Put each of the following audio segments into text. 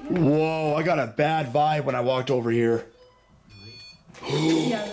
Whoa, I got a bad vibe when I walked over here. Yeah.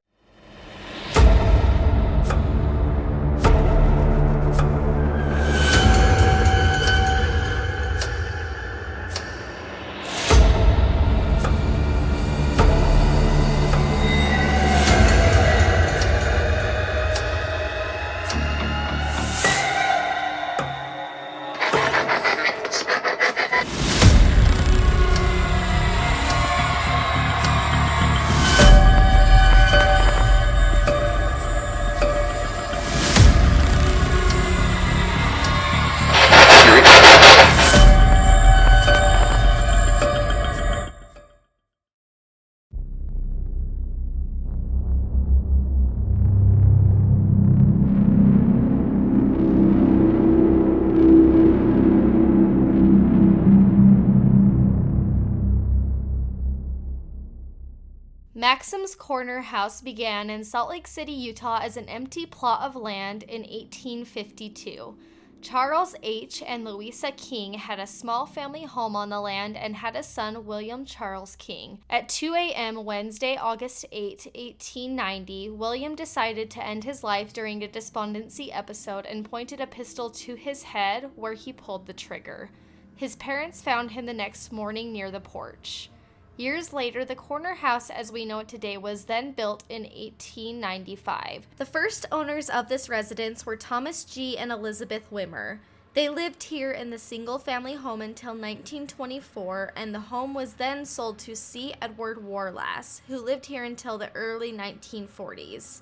Maxims Corner House began in Salt Lake City, Utah as an empty plot of land in 1852. Charles H. and Louisa King had a small family home on the land and had a son, William Charles King. At 2 a.m. Wednesday, August 8, 1890, William decided to end his life during a despondency episode and pointed a pistol to his head, where he pulled the trigger. His parents found him the next morning near the porch. Years later, the corner house as we know it today was then built in 1895. The first owners of this residence were Thomas G. and Elizabeth Wimmer. They lived here in the single-family home until 1924, and the home was then sold to C. Edward Warlass, who lived here until the early 1940s.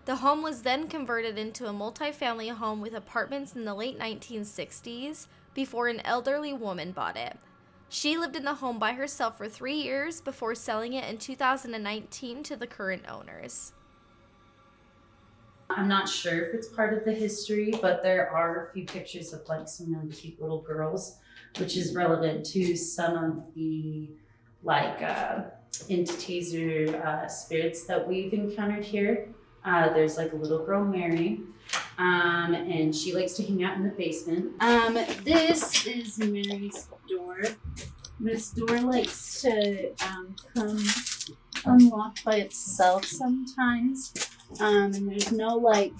The home was then converted into a multi-family home with apartments in the late 1960s before an elderly woman bought it. She lived in the home by herself for 3 years before selling it in 2019 to the current owners. I'm not sure if it's part of the history, but there are a few pictures of like some really cute little girls, which is relevant to some of the like entities or spirits that we've encountered here. There's like a little girl, Mary, and she likes to hang out in the basement. This is Mary's door. This door likes to come unlock by itself sometimes. And there's no like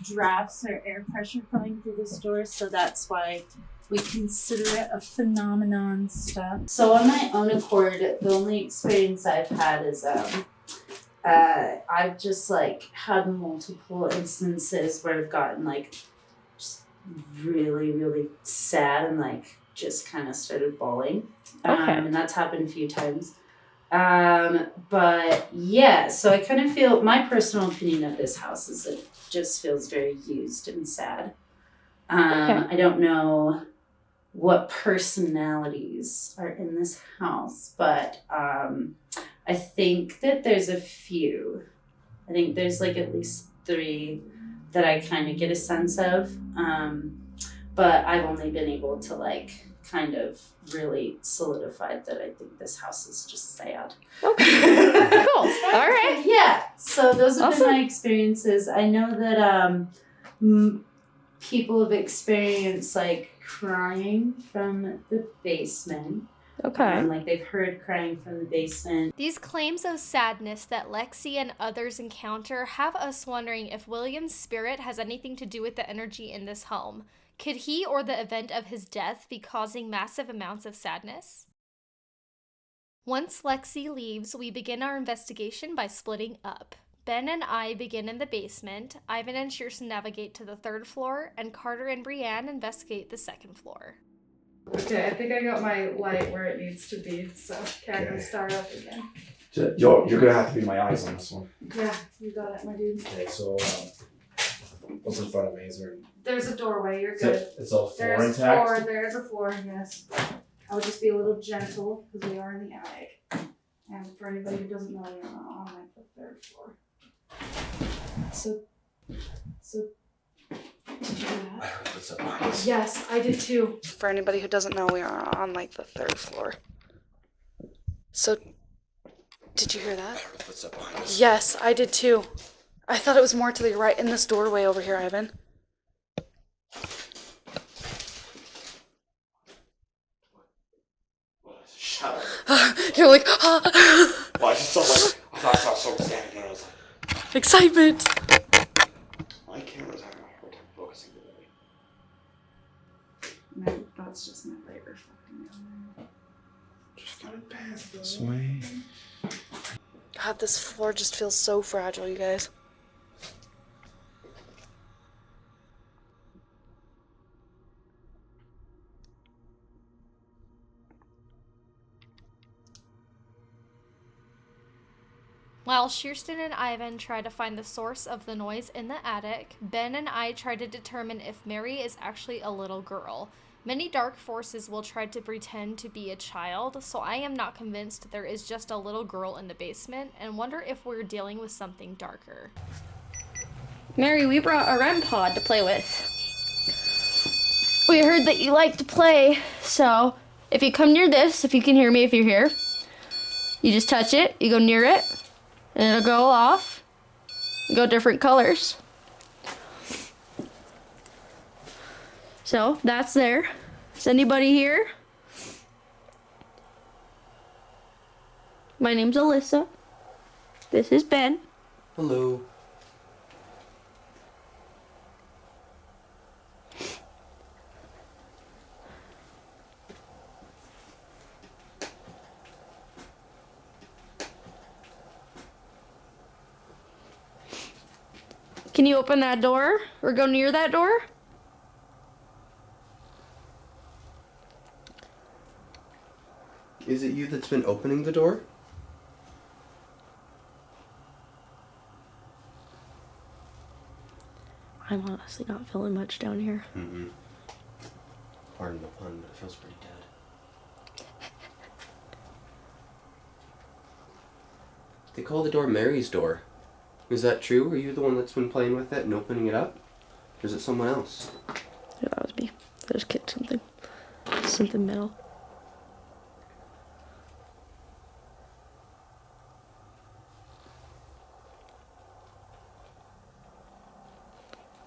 drafts or air pressure coming through this door, so that's why we consider it a phenomenon stuff. So on my own accord, the only experience I've had is I've just like had multiple instances where I've gotten like just really, really sad and like just kind of started bawling. And that's happened a few times. But yeah, so I kind of feel, my personal opinion of this house is it just feels very used and sad. I don't know what personalities are in this house, but I think that there's a few. I think there's like at least 3 that I kind of get a sense of. But I've only been able to like kind of really solidified that I think this house is just sad. Okay. Cool. All right. Yeah. So those have been my experiences. I know that people have experienced like crying from the basement. Okay. Like they've heard crying from the basement. These claims of sadness that Lexi and others encounter have us wondering if William's spirit has anything to do with the energy in this home. Could he or the event of his death be causing massive amounts of sadness? Once Lexi leaves, we begin our investigation by splitting up. Ben and I begin in the basement, Ivan and Shearson navigate to the 3rd floor, and Carter and Brianne investigate the 2nd floor. Okay, I think I got my light where it needs to be, so I'm gonna start up again. You're gonna have to be my eyes on this one. Yeah, you got it, my dude. Okay, so what's in front of me? Is there? There's a doorway, you're good. It's all floor There's intact. there's a floor, yes. I would just be a little gentle because we are in the attic. And for anybody who doesn't know, you're on like the 3rd floor. So did you do that? I heard footsteps behind us. Yes, I did too. For anybody who doesn't know, we are on like the 3rd floor. So did you hear that? I heard footsteps behind us. Yes, I did too. I thought it was more to the right in this doorway over here, Ivan. Shut up. I saw someone standing there, I was like, Excitement! my camera's having a hard time focusing today. No, that's just my light reflecting down there. Just got it past this way. God, this floor just feels so fragile, you guys. While Shearston and Ivan try to find the source of the noise in the attic, Ben and I try to determine if Mary is actually a little girl. Many dark forces will try to pretend to be a child, so I am not convinced there is just a little girl in the basement and wonder if we're dealing with something darker. Mary, we brought a REM pod to play with. We heard that you like to play, so if you come near this, if you can hear me if you're here, you just touch it, you go near it, and it'll go off, go different colors. So that's there. Is anybody here? My name's Alyssa. This is Ben. Hello. Can you open that door or go near that door? Is it you that's been opening the door? I'm honestly not feeling much down here. Mm-mm. Pardon the pun, but it feels pretty dead. They call the door Mary's door. Is that true? Are you the one that's been playing with it and opening it up? Or is it someone else? Yeah, that was me. I just kicked something. Something metal.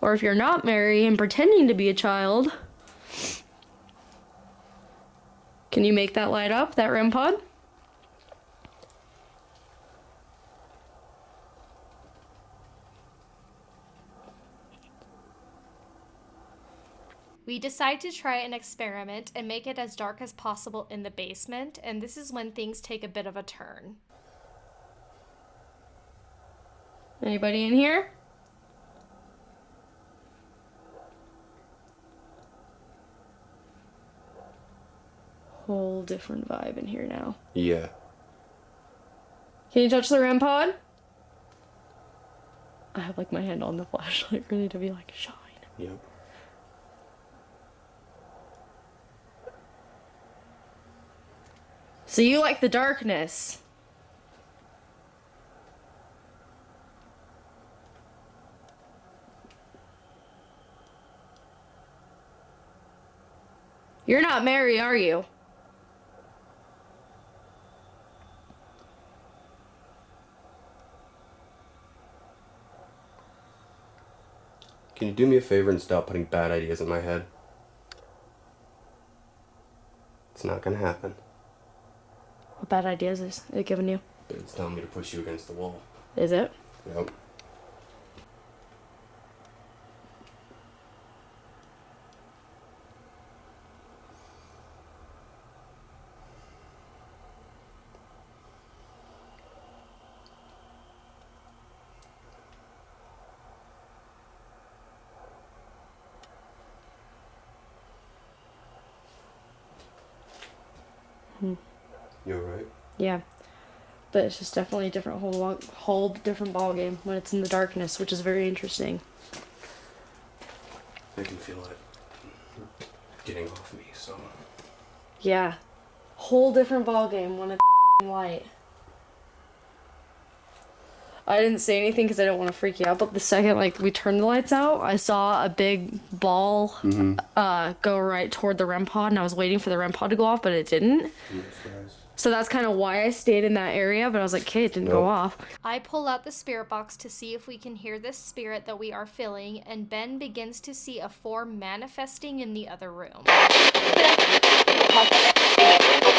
Or if you're not Mary and pretending to be a child, can you make that light up, that REM pod? We decide to try an experiment and make it as dark as possible in the basement, and this is when things take a bit of a turn. Anybody in here? Whole different vibe in here now. Yeah. Can you touch the REM pod? I have like my hand on the flashlight ready to be like, shine. Yep. So you like the darkness. You're not Mary, are you? Can you do me a favor and stop putting bad ideas in my head? It's not gonna happen. What bad ideas is it giving you? But it's telling me to push you against the wall. Is it? Yep. You alright? Yeah. But it's just definitely a different whole different ball game when it's in the darkness, which is very interesting. I can feel it getting off me, so. Yeah. Whole different ball game when it's light. I didn't say anything because I don't want to freak you out, but the second we turned the lights out, I saw a big ball go right toward the REM pod, and I was waiting for the REM pod to go off, but it didn't. So that's kind of why I stayed in that area, but I was like, okay, it didn't go off. I pull out the spirit box to see if we can hear this spirit that we are feeling, and Ben begins to see a form manifesting in the other room.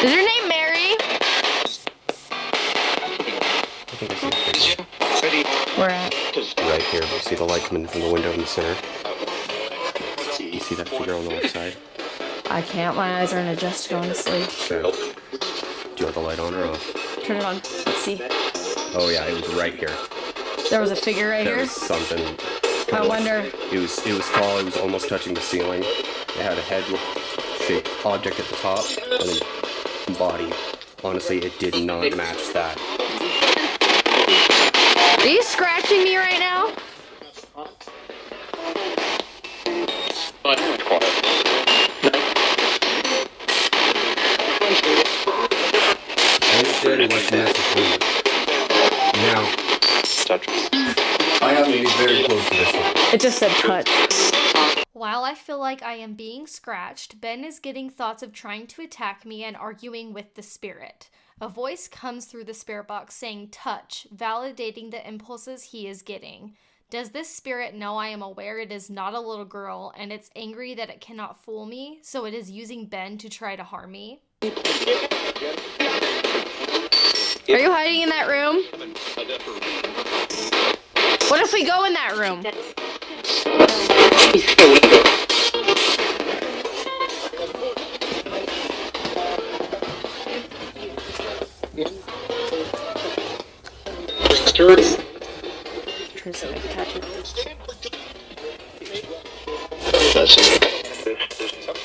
Is your name Mary? think I see a figure. Where at? Right here. You see the light coming from the window in the center? You see that figure on the left side? I can't. My eyes aren't adjusted going to sleep. Okay. Do you want the light on or off? Turn it on. Let's see. Oh yeah, it was right here. There was a figure right There here. was something. I wonder. It was tall. It was almost touching the ceiling. It had a head-shaped object at the top, and then body. Honestly, it did not match that. Are you scratching me right now? All it did was mess with me. Now, I have to be very close to this one. It just said touch. While I feel like I am being scratched, Ben is getting thoughts of trying to attack me and arguing with the spirit. A voice comes through the spirit box saying touch, validating the impulses he is getting. Does this spirit know I am aware it is not a little girl and it's angry that it cannot fool me, so it is using Ben to try to harm me? Are you hiding in that room? What if we go in that room?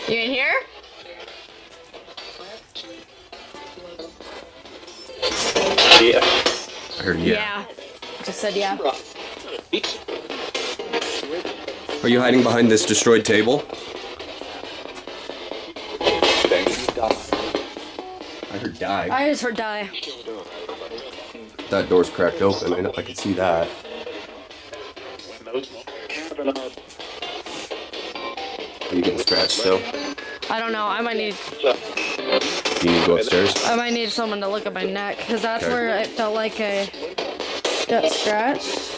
You in here? I heard yeah. Just said yeah. Are you hiding behind this destroyed table? I heard die. I just heard die. That door's cracked open. I can see that. Are you getting scratched still? I don't know. I might need To go upstairs? I might need someone to look at my neck, because that's Okay. where it felt like I got scratched.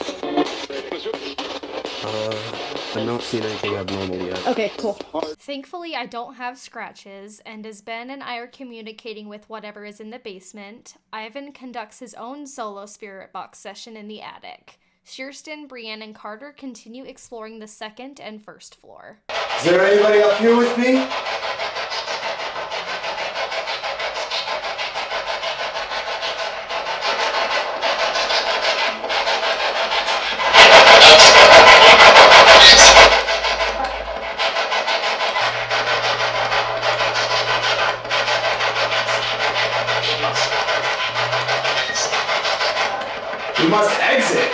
I'm not seeing anything abnormal yet. Okay, cool. Thankfully, I don't have scratches, and as Ben and I are communicating with whatever is in the basement, Ivan conducts his own solo spirit box session in the attic. Shearston, Brienne, and Carter continue exploring the second and first floor. Is there anybody up here with me? You must exit.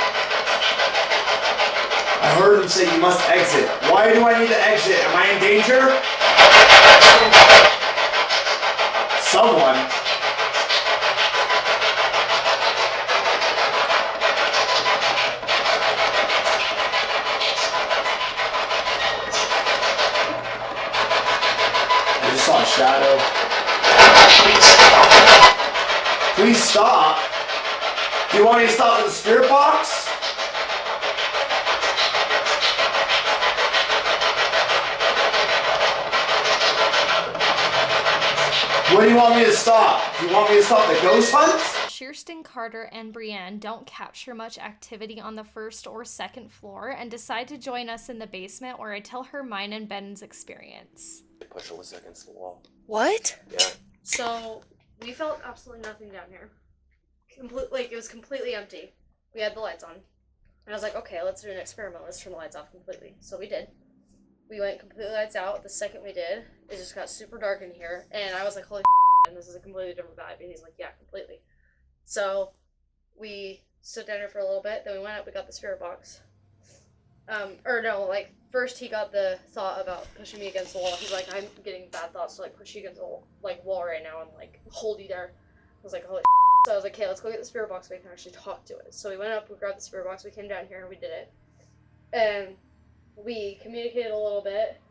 I heard him say you must exit. Why do I need to exit? Am I in danger? Someone. I just saw a shadow. Please stop. Do you want me to stop at the spirit box? Where do you want me to stop? Do you want me to stop the ghost hunt? Shearston, Carter, and Brienne don't capture much activity on the first or second floor and decide to join us in the basement where I tell her mine and Ben's experience. Push Alyssa against the wall. What? Yeah. So, we felt absolutely nothing down here. It was completely empty. We had the lights on. And I was like, okay, let's do an experiment. Let's turn the lights off completely. So we did. We went completely lights out. The second we did, it just got super dark in here. And I was like, holy and this is a completely different vibe. And he's like, yeah, completely. So we stood down here for a little bit. Then we went up, we got the spirit box. First he got the thought about pushing me against the wall. He's like, I'm getting bad thoughts to push you against the wall right now and hold you there. I was like, holy So I was like, okay, let's go get the spirit box so we can actually talk to it. So we went up, we grabbed the spirit box, we came down here and we did it. And we communicated a little bit.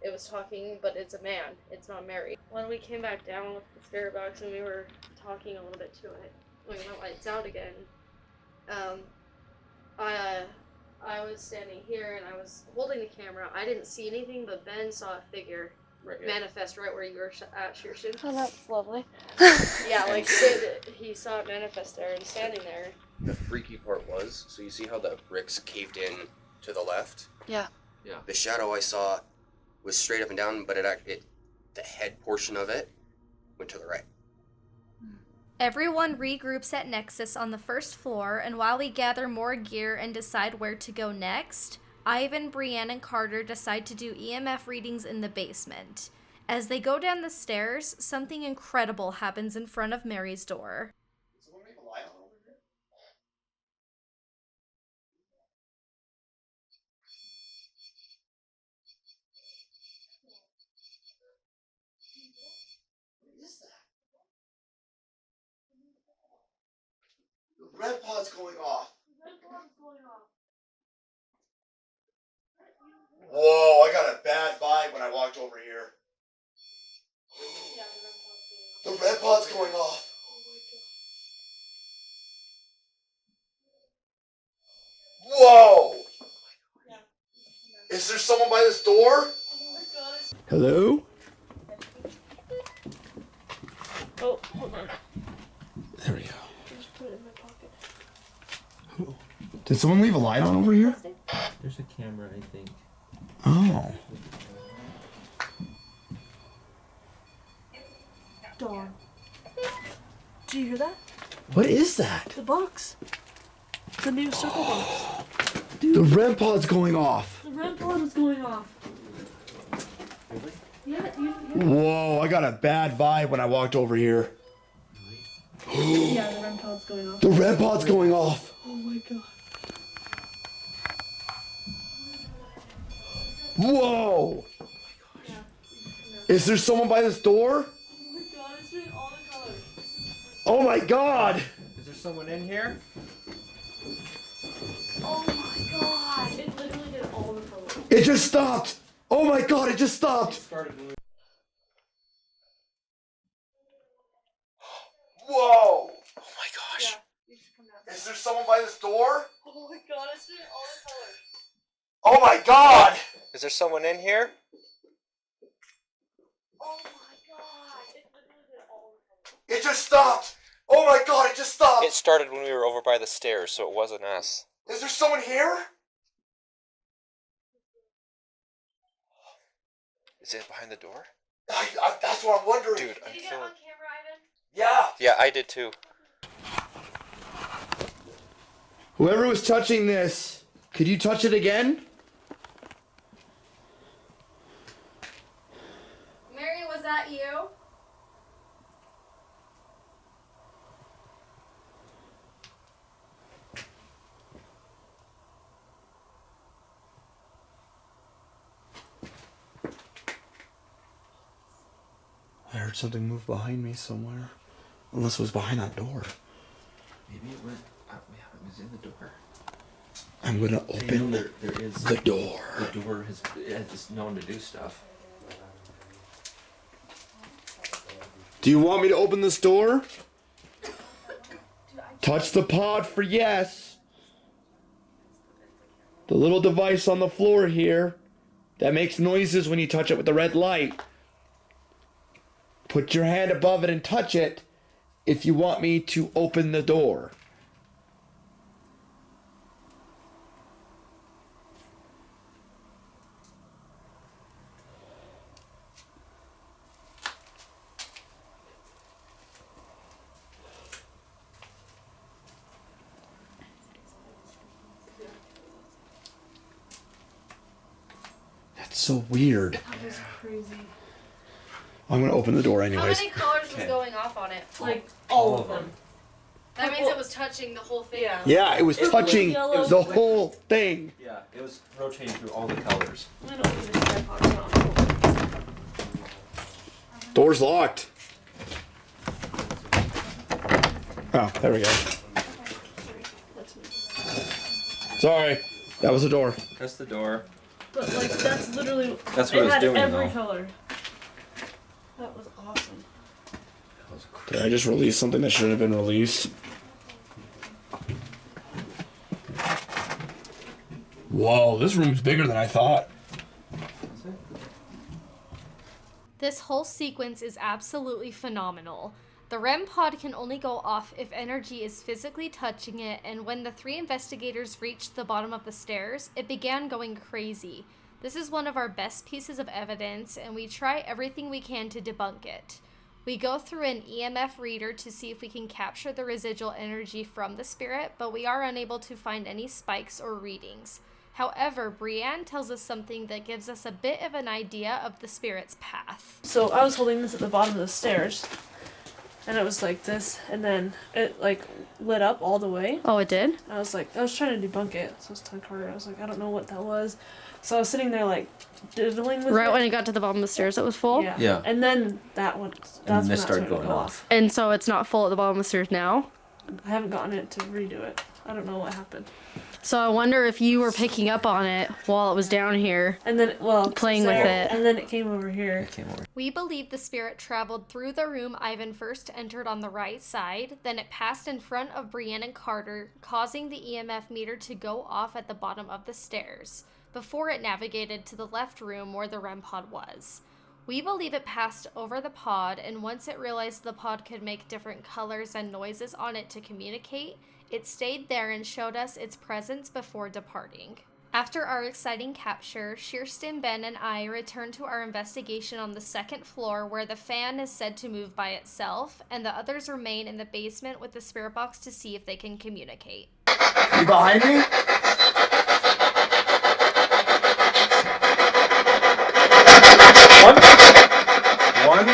It was talking, but it's a man. It's not Mary. When we came back down with the spirit box and we were talking a little bit to it, when we went lights out again, I was standing here and I was holding the camera. I didn't see anything, but Ben saw a figure Right here. manifest right where you were at Shearston. Oh, that's lovely. Yeah, like he saw it manifest there and standing there. The freaky part was, so you see how the bricks caved in to the left? Yeah. Yeah. The shadow I saw was straight up and down, but the head portion of it went to the right. Everyone regroups at Nexus on the first floor, and while we gather more gear and decide where to go next, Ivan, Brienne, and Carter decide to do EMF readings in the basement. As they go down the stairs, something incredible happens in front of Mary's door. The red pod's going off. Whoa, I got a bad vibe when I walked over here. The red pod's going off. Whoa! Is there someone by this door? Hello? Oh, hold on. There we go. Just put it in my pocket. Did someone leave a light on over here? There's a camera, I think. Oh. Dawn. Do you hear that? What is that? The box. The new circle box. The red pod's going off. The red pod is going off. Really? Yeah, Whoa, I got a bad vibe when I walked over here. yeah, the red pod's going off. The red pod's going off. Oh my god. Whoa! Yeah. Is there someone by this door? Oh my god, it's doing all the colors. Oh my god! Is there someone in here? Oh my god. It literally did all the colors. It just stopped! Oh my god, it just stopped! Started when we Whoa! Oh my gosh. Yeah, you should come down. Is there someone by this door? Oh my god, it's doing all the colors. Oh my god! Is there someone in here? Oh my god. It literally did all the colors. It just stopped! Oh my god, it just stopped! It started when we were over by the stairs, so it wasn't us. Is there someone here? Is it behind the door? That's what I'm wondering. Dude, I'm Did you get it feeling... on camera, Ivan? Yeah. Yeah, I did too. Whoever was touching this, could you touch it again? Mary, was that you? I heard something move behind me somewhere. Unless it was behind that door. Maybe it went... yeah, it was in the door. I'm gonna You know, open there is... the door. The door has just known to do stuff. Do you want me to open this door? Touch the pod for yes. The little device on the floor here that makes noises when you touch it with the red light. Put your hand above it and touch it if you want me to open the door. That's so weird. That was crazy. I'm gonna open the door How anyways. many colors was going off on it? Like, all of them. That means it was touching the whole thing. Yeah. Yeah, it was was touching yellow. the whole thing. Yeah, it was rotating through all the colors. I'm gonna open this red box now. Door's locked. Oh, there we go. Let's move. Sorry, that was the door. That's the door. But like, that's literally. That's what it it's had doing, every though. color. That was awesome. Did I just release something that shouldn't have been released? Whoa, this room's bigger than I thought. This whole sequence is absolutely phenomenal. The REM pod can only go off if energy is physically touching it, and when the 3 investigators reached the bottom of the stairs, it began going crazy. This is one of our best pieces of evidence, and we try everything we can to debunk it. We go through an EMF reader to see if we can capture the residual energy from the spirit, but we are unable to find any spikes or readings. However, Brienne tells us something that gives us a bit of an idea of the spirit's path. So I was holding this at the bottom of the stairs, and it was like this, and then it like lit up all the way. Oh, it did? I was trying to debunk it, so I was telling Carter, I was like, I don't know what that was. So I was sitting there like diddling with it. Right when it got to the bottom of the stairs, it was full? Yeah. And then that's when it started going off. And so it's not full at the bottom of the stairs now? I haven't gotten it to redo it. I don't know what happened. So I wonder if you were picking up on it while it was down here. And then, playing with it. And then it came over here. It came over. We believe the spirit traveled through the room Ivan first entered on the right side, then it passed in front of Brienne and Carter, causing the EMF meter to go off at the bottom of the stairs, before it navigated to the left room where the REM pod was. We believe it passed over the pod, and once it realized the pod could make different colors and noises on it to communicate, it stayed there and showed us its presence before departing. After our exciting capture, Shearston, Ben, and I returned to our investigation on the 2nd floor where the fan is said to move by itself, and the others remain in the basement with the spirit box to see if they can communicate. You behind me? One.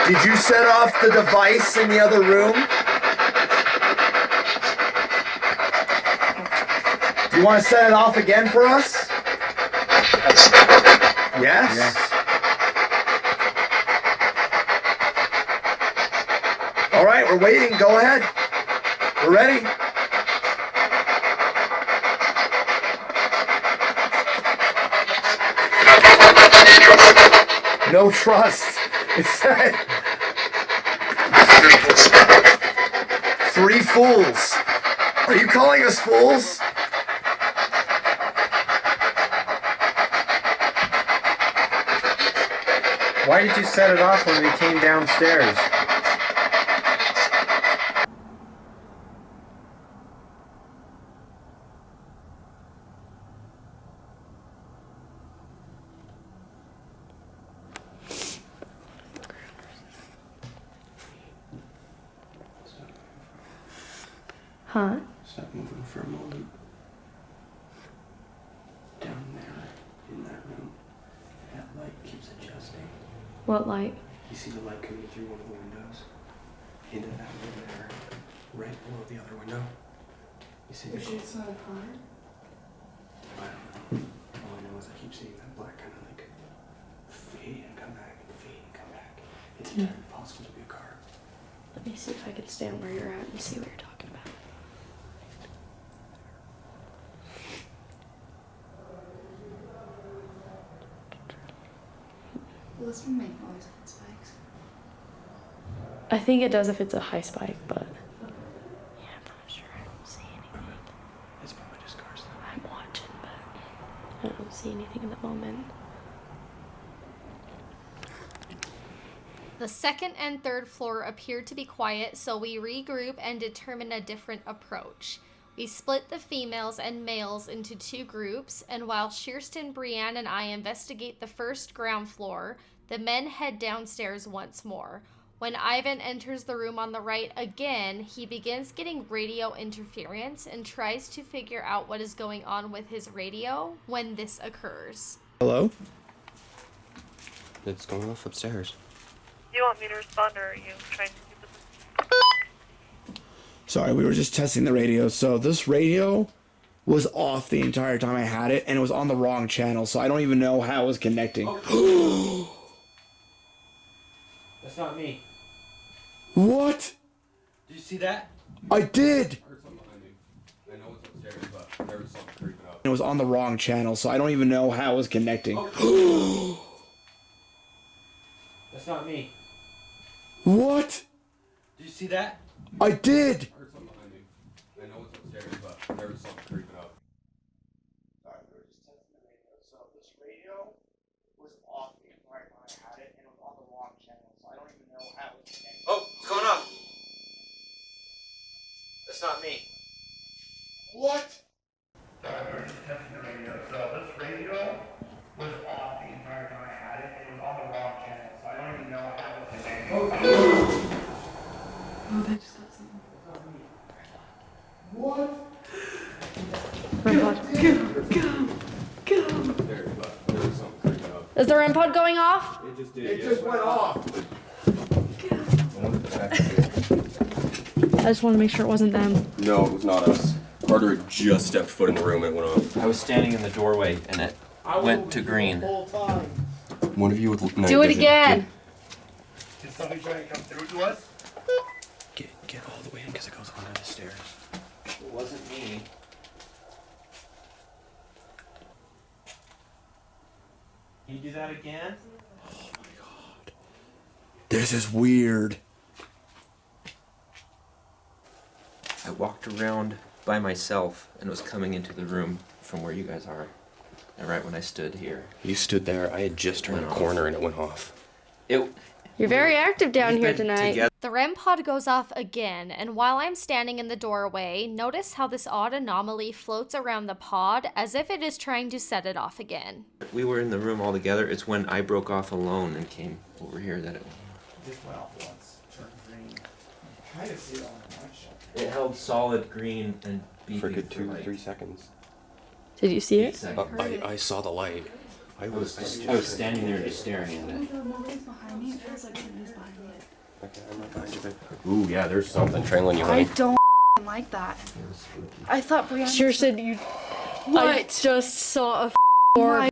Did you set off the device in the other room? Do you want to set it off again for us? Yes? Yes. All right, we're waiting. Go ahead. We're ready. No trust. It said 3 fools. Are you calling us fools? Why did you set it off when we came downstairs? Huh? Stop moving for a moment. Down there, in that room, that light keeps adjusting. What light? You see the light coming through one of the windows? Into that room there, right below the other window. You see the... It's not hard. I don't know. All I know is I keep seeing that black kind of like fade and come back and fade and come back. It's very possible to be a car. Let me see if I can stand where you're at and see what you're talking about. Will this one make noise if it spikes? I think it does if it's a high spike, but yeah, I'm not sure. I don't see anything. It's probably just cars. I'm watching, but I don't see anything in the moment. The 2nd and 3rd floor appeared to be quiet, so we regroup and determine a different approach. We split the females and males into 2 groups, and while Shearston, Brienne, and I investigate the 1st ground floor, the men head downstairs once more. When Ivan enters the room on the right again, he begins getting radio interference and tries to figure out what is going on with his radio when this occurs. Hello? It's going off upstairs. Do you want me to respond, or are you trying to do this? Sorry, we were just testing the radio. So this radio was off the entire time I had it, and it was on the wrong channel, so I don't even know how it was connecting. That's not me. What? Did you see that? I did! I heard something behind me. I know it's upstairs, but there was something creeping up. It was on the wrong channel, so I don't even know how it was connecting. That's not me. What? Did you see that? I did! I heard something behind me. I know it's upstairs, but there was something creeping up. Alright, we were just testing the radio. So this radio was off the entire time I had it, and it was on the wrong channel, so I don't even know how it was connected. Oh, what's going on? That's not me. What? Alright, we were just testing the radio. So this radio was off the entire time I had it, and it was on the wrong channel, so I don't even know how it was connected. Oh, they just got something. What? There was something creeping up. Is the REM pod going off? It just did. It just went off. I wonder if it's actually. I just want to make sure it wasn't them. No, it was not us. Carter had just stepped foot in the room and it went off. I was standing in the doorway and it went to green. One of you with night Do it vision, again. Is somebody trying to come through to us? Get all the way in because it goes under the stairs. It wasn't me. Can you do that again? This is weird. I walked around by myself and was coming into the room from where you guys are. And right when I stood here. You stood there. I had just turned the corner and it went off. You're very active down We've here been tonight. together- The REM pod goes off again, and while I'm standing in the doorway, notice how this odd anomaly floats around the pod as if it is trying to set it off again. We were in the room all together. It's when I broke off alone and came over here that it Just went off once. Turned green. I kind of see it on the nightshade. It held solid green and beeping For a good 2 or like 3 seconds. Did you see 8 it? seconds. I saw the light. I was standing there just staring at it. Nobody's behind me. It feels like somebody's behind me. Okay, I'm right behind you, babe. Ooh, yeah, there's something trailing you, I honey. don't like that. I thought Brianna. Sure said you. What? I just saw a My- I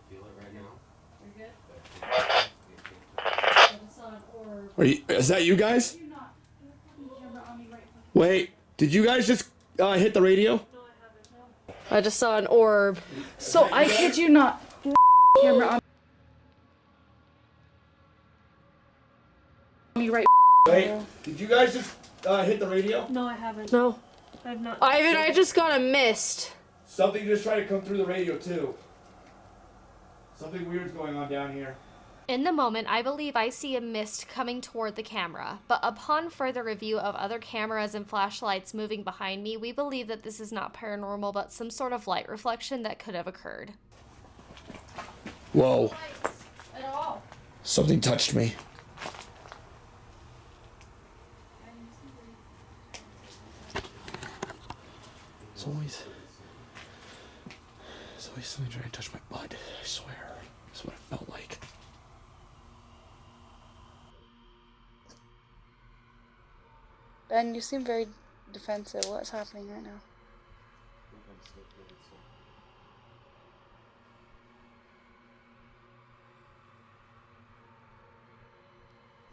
feel it right now. Are you, is that you guys? Wait, did you guys just hit the radio? I just saw an orb. So I kid you not. Camera on me right. Wait, did you guys just hit the radio? No, I haven't. No. I've not. Ivan, I just got a mist. Something just tried to come through the radio too. Something weird's going on down here. In the moment, I believe I see a mist coming toward the camera, but upon further review of other cameras and flashlights moving behind me, we believe that this is not paranormal, but some sort of light reflection that could have occurred. Whoa. At all. Something touched me. It's always something trying to touch my butt. I swear. That's what it felt like. Ben, you seem very defensive. What's happening right now?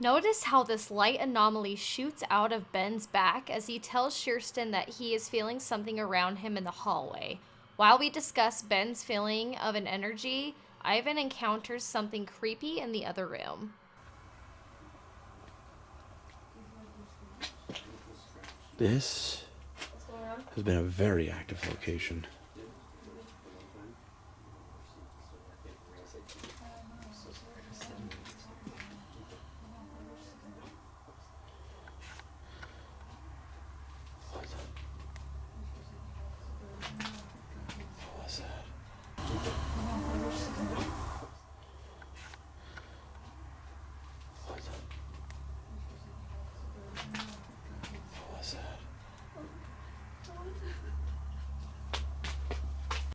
Notice how this light anomaly shoots out of Ben's back as he tells Shearston that he is feeling something around him in the hallway. While we discuss Ben's feeling of an energy, Ivan encounters something creepy in the other room. This has been a very active location.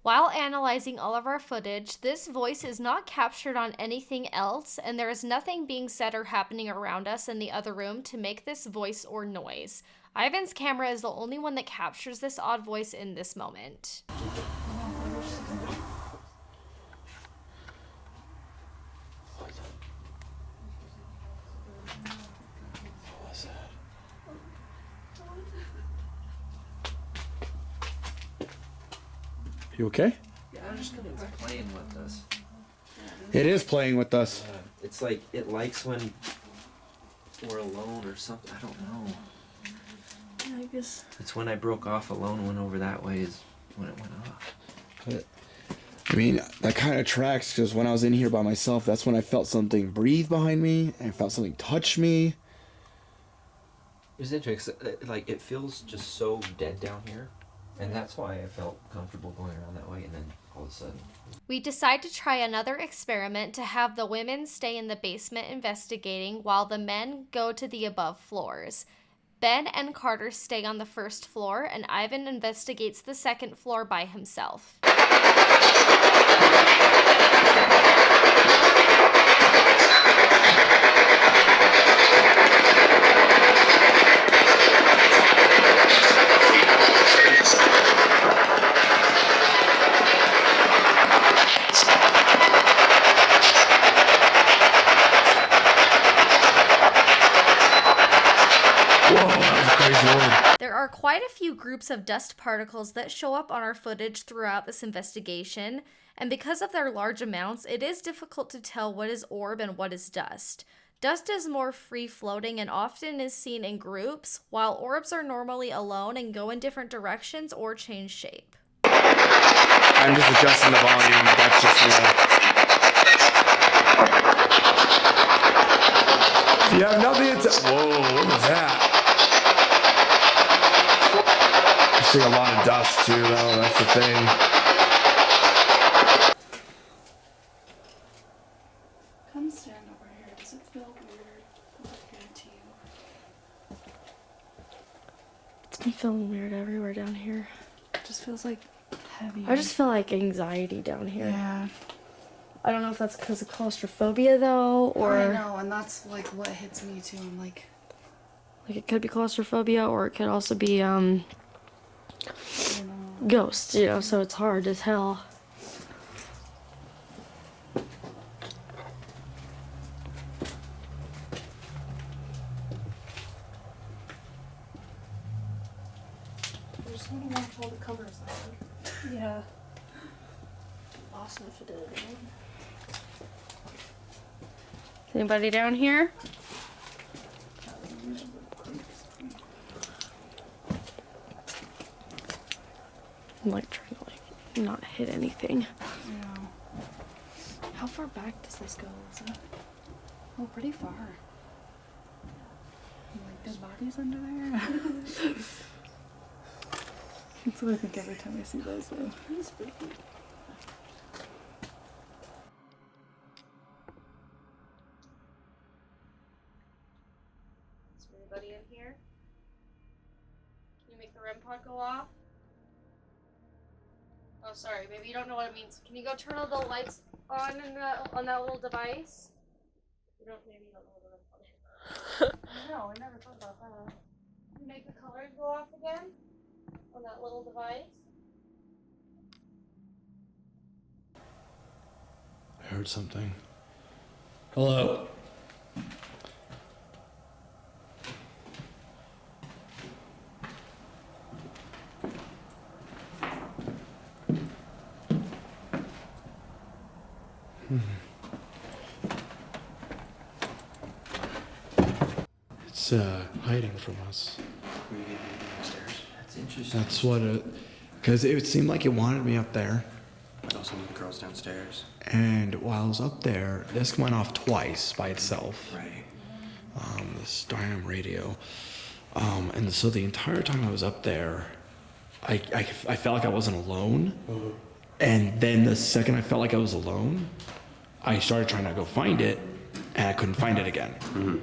While analyzing all of our footage, this voice is not captured on anything else, and there is nothing being said or happening around us in the other room to make this voice or noise. Ivan's camera is the only one that captures this odd voice in this moment. You okay? Yeah, I'm just gonna. It's playing with us. It is playing with us. It's like it likes when we're alone or something. I don't know. Yeah, I guess. It's when I broke off alone, went over that way is when it went off. I mean, that kind of tracks because when I was in here by myself, that's when I felt something breathe behind me and I felt something touch me. It's interesting, 'cause, like it feels just so dead down here, and that's why I felt comfortable going around that way. And then all of a sudden, We decide to try another experiment to have the women stay in the basement investigating while the men go to the above floors. Ben and Carter stay on the first floor, and Ivan investigates the second floor by himself. There are quite a few groups of dust particles that show up on our footage throughout this investigation, and because of their large amounts, it is difficult to tell what is orb and what is dust. Dust is more free-floating and often is seen in groups, while orbs are normally alone and go in different directions or change shape. I'm just adjusting the volume. That's just me. If you have nothing to... Whoa, what was that? I see a lot of dust too, though. That's the thing. Come stand over here. Does it feel weird over here to you? It's been feeling weird everywhere down here. It just feels like heavy. I just feel like anxiety down here. Yeah. I don't know if that's because of claustrophobia though, or I know, and that's like what hits me too. I'm like it could be claustrophobia, or it could also be ghosts. You know, so it's hard to tell. I just want to watch all the covers on. Yeah. Awesome if it did. Anybody down here? I'm like trying to not hit anything. Yeah. How far back does this go? Is it? Oh, pretty far. Like dead bodies under there. That's what I think every time I see those though. It's spooky. Is anybody in here? Can you make the REM pod go off? Oh, sorry, maybe you don't know what it means. Can you go turn all the lights on on that little device? Maybe you don't know what the REM pod is. No, I never thought about that. Can you make the colors go off again on that little device? I heard something. Hello? It's hiding from us. That's interesting. That's what it... Because it seemed like it wanted me up there. But also the girls downstairs. And while I was up there, this went off twice by itself. Right. This darn radio. And so the entire time I was up there, I felt like I wasn't alone. Mm-hmm. And then the second I felt like I was alone, I started trying to go find it, and I couldn't find it again. Mm-hmm.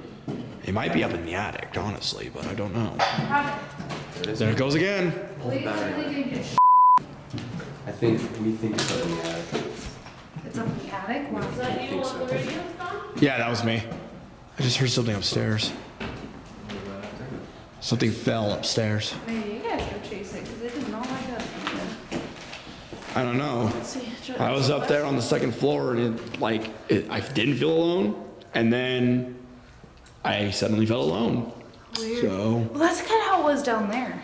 It might be up in the attic, honestly, but I don't know. There it goes again. I think we think it's up in the attic. It's up in the attic? Wow. Is that you on the radio? Yeah, that was me. I just heard something upstairs. Something fell upstairs. Maybe you guys go chase it because it did not like that. I don't know. Let's see. I was up there on the second floor and I didn't feel alone, and then I suddenly felt alone. Weird. So Well, that's kind of how it was down there.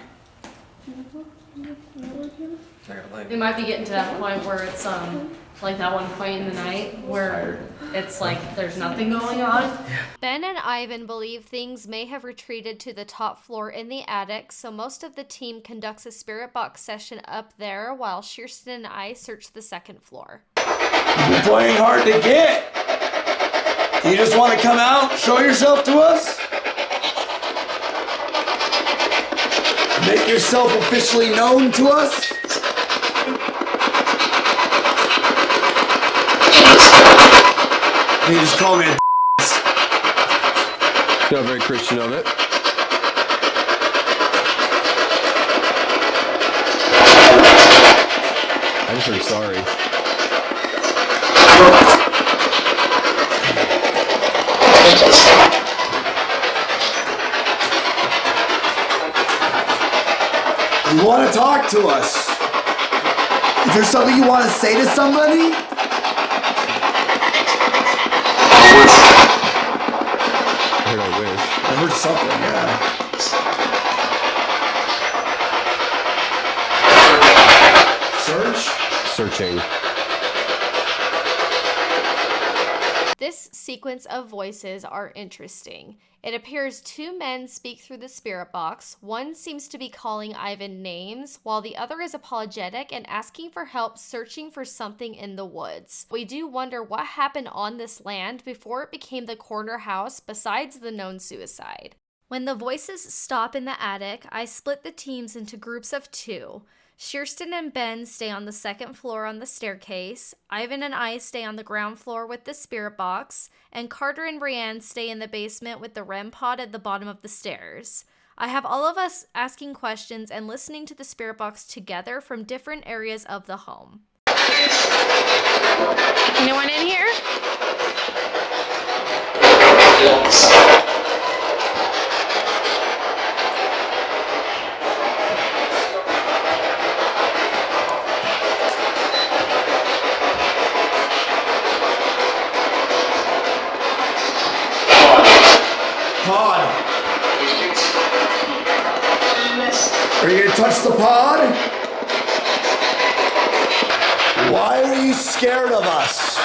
It might be getting to that point where it's like that one point in the night where it's like there's nothing going on. Ben and Ivan believe things may have retreated to the top floor in the attic, so most of the team conducts a spirit box session up there while Kirsten and I search the second floor. You're playing hard to get. You just want to come out, show yourself to us? Make yourself officially known to us? You just call me a Not very Christian of it. I just heard sorry. You want to talk to us? Is there something you want to say to somebody? I wish. I heard something, yeah. Searching. This sequence of voices are interesting. It appears two men speak through the spirit box. One seems to be calling Ivan names, while the other is apologetic and asking for help searching for something in the woods. We do wonder what happened on this land before it became the corner house besides the known suicide. When the voices stop in the attic, I split the teams into groups of two. Kirsten and Ben stay on the second floor on the staircase, Ivan and I stay on the ground floor with the spirit box, and Carter and Brienne stay in the basement with the REM pod at the bottom of the stairs. I have all of us asking questions and listening to the spirit box together from different areas of the home. Anyone in here? Pod. Are you gonna touch the pod? Why are you scared of us?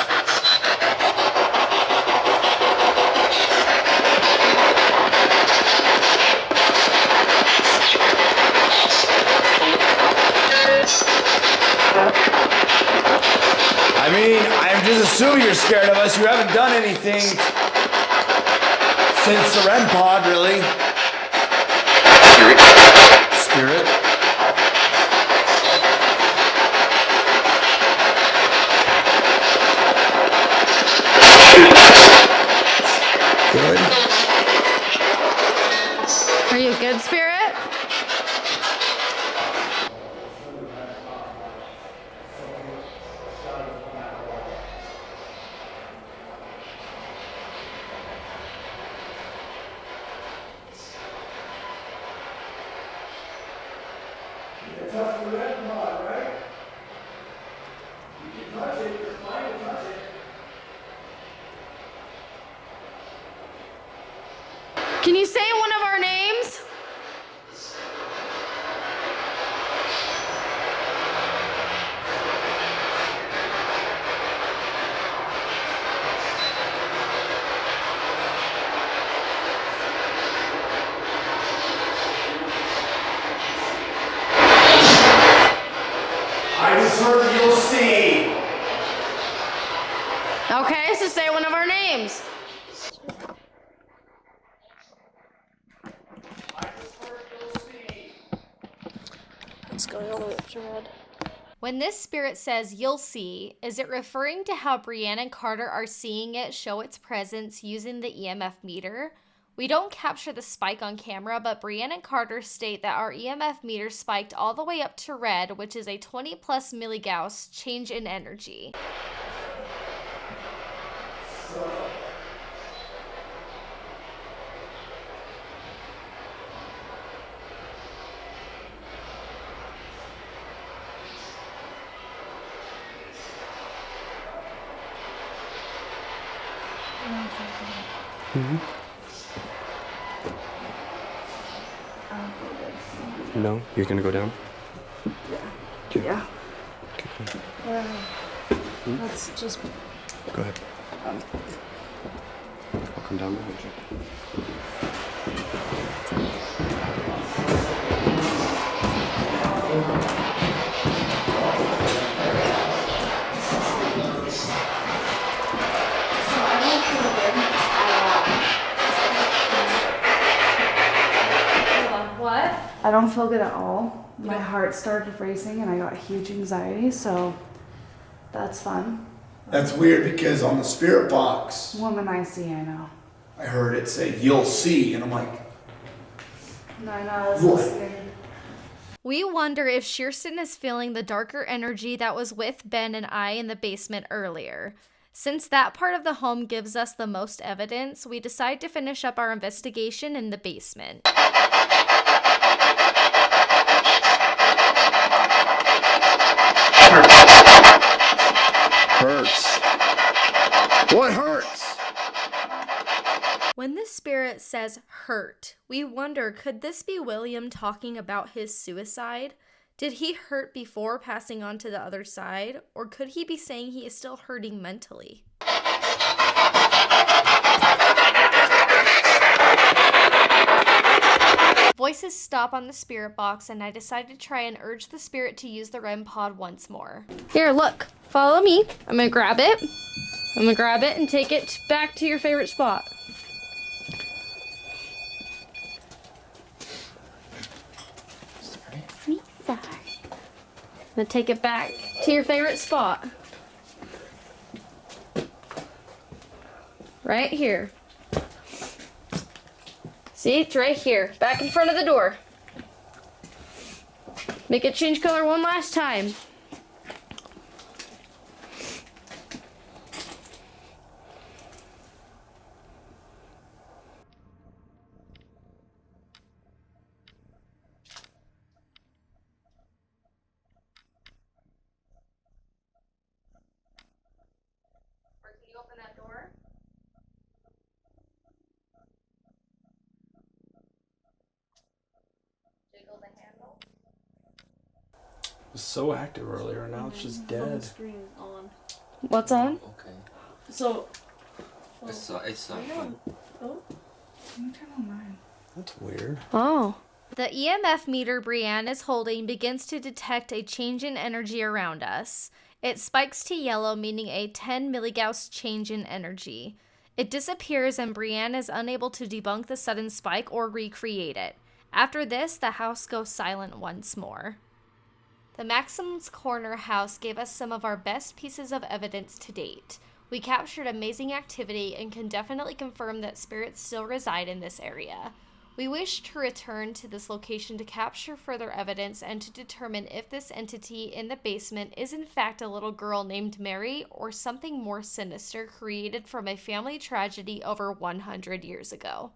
I mean, I'm just assuming you're scared of us. You haven't done anything since the REM pod, really. Spirit. Good. Are you a good spirit? Touch the REM pod, right? You can touch it, you're fine to touch it. Can you say one of our names? I just heard you'll see. Okay, so say one of our names. It's going all the way up to red. When this spirit says you'll see, is it referring to how Brienne and Carter are seeing it show its presence using the EMF meter? We don't capture the spike on camera, but Brienne and Carter state that our EMF meter spiked all the way up to red, which is a 20 plus milligauss change in energy. No? You're gonna go down? Yeah. Okay, cool. Let's just. Go ahead. I'll come down behind you. What? I don't feel good at all. My heart started racing and I got huge anxiety, so that's fun. That's weird because on the spirit box, Woman I see, I know. I heard it say, "You'll see," and I'm like, No, I was What? listening. We wonder if Shearston is feeling the darker energy that was with Ben and I in the basement earlier. Since that part of the home gives us the most evidence, we decide to finish up our investigation in the basement. Hurts. What hurts? When the spirit says hurt, we wonder, could this be William talking about his suicide? Did he hurt before passing on to the other side? Or could he be saying he is still hurting mentally? Voices stop on the spirit box, and I decide to try and urge the spirit to use the REM pod once more. Here, look. Follow me. I'm gonna grab it. I'm gonna grab it and take it back to your favorite spot. Sweet side. I'm gonna take it back to your favorite spot. Right here. See, it's right here, back in front of the door. Make it change color one last time. Or can you open that door? Jiggle the handle. It was so active earlier, and now it's just dead. Screen on. What's on? Okay. So. It's Oh. Can you turn on mine? That's weird. Oh. The EMF meter Brienne is holding begins to detect a change in energy around us. It spikes to yellow, meaning a 10 milligauss change in energy. It disappears and Brienne is unable to debunk the sudden spike or recreate it. After this, the house goes silent once more. The Maxims Corner house gave us some of our best pieces of evidence to date. We captured amazing activity and can definitely confirm that spirits still reside in this area. We wish to return to this location to capture further evidence and to determine if this entity in the basement is in fact a little girl named Mary or something more sinister created from a family tragedy over 100 years ago.